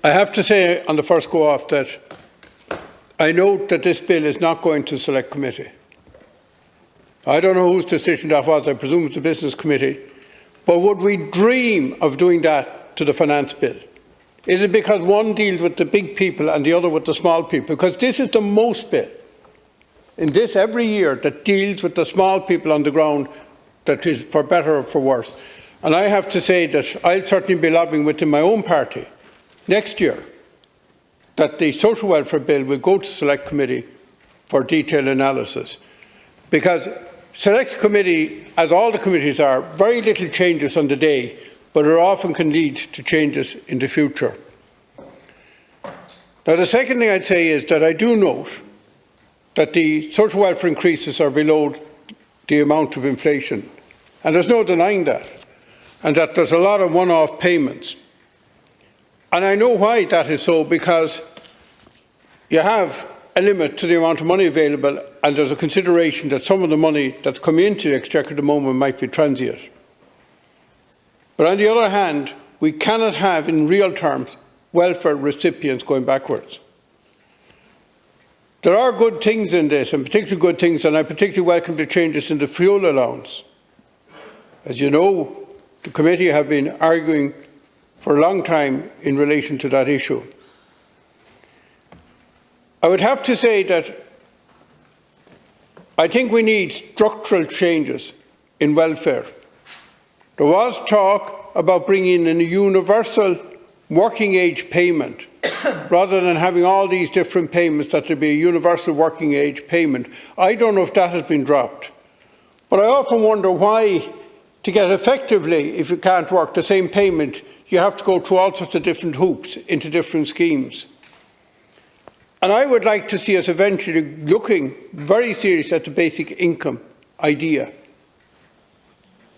I have to say on the first go off that I note that this bill is not going to select committee. I don't know whose decision that was. I presume it's the business committee. But would we dream of doing that to the finance bill? Is it because one deals with the big people and the other with the small people? Because this is the most bill in this every year that deals with the small people on the ground, that is for better or for worse. And I have to say that I'll certainly be lobbying within my own party next year that the social welfare bill will go to select committee for detailed analysis. Because select committee, as all the committees are, very little changes on the day, but it often can lead to changes in the future. Now, the second thing I'd say is that I do note that the social welfare increases are below the amount of inflation, and there's no denying that, and that there's a lot of one-off payments. And I know why that is so, because you have a limit to the amount of money available, and there's a consideration that some of the money that's coming into the Exchequer at the moment might be transient. But on the other hand, we cannot have, in real terms, welfare recipients going backwards. There are good things in this, and particularly good things, and I particularly welcome the changes in the fuel allowance. As you know, the committee have been arguing for a long time in relation to that issue. I would have to say that I think we need structural changes in welfare. There was talk about bringing in a universal working age payment rather than having all these different payments, that there be a universal working age payment. I don't know if that has been dropped. But I often wonder why, to get effectively, if you can't work, the same payment, you have to go through all sorts of different hoops into different schemes. And I would like to see us eventually looking very serious at the basic income idea.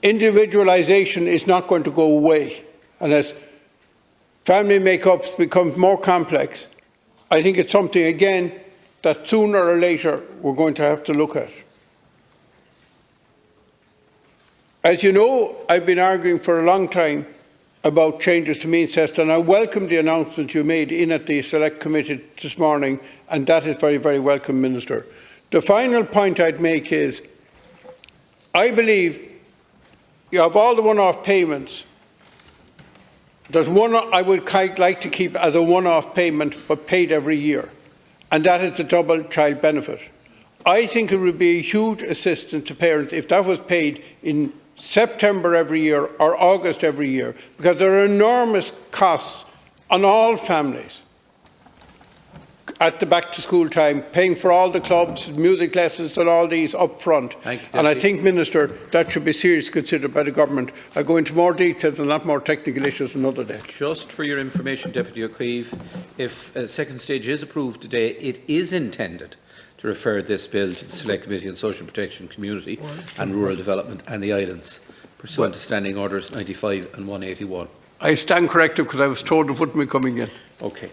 Individualisation is not going to go away, and as family make-ups become more complex, I think it's something, again, that sooner or later we're going to have to look at. As you know, I've been arguing for a long time about changes to means test, and I welcome the announcement you made in at the Select Committee this morning, and that is very, very welcome, Minister. The final point I'd make is, I believe you have all the one-off payments. There's one I would like to keep as a one-off payment, but paid every year, and that is the double child benefit. I think it would be a huge assistance to parents if that was paid in September every year or August every year, because there are enormous costs on all families at the back-to-school time, paying for all the clubs, music lessons and all these up front. And I think, Minister, that should be seriously considered by the Government. I'll go into more details and a lot more technical issues another day. Just for your information, Deputy Ó Cuív, if a second stage is approved today, it is intended to refer this bill to the Select Committee on Social Protection, Community and Rural Development and the Islands, pursuant to Standing Orders 95 and 181. I stand corrected because I was told it wouldn't be coming in. Okay.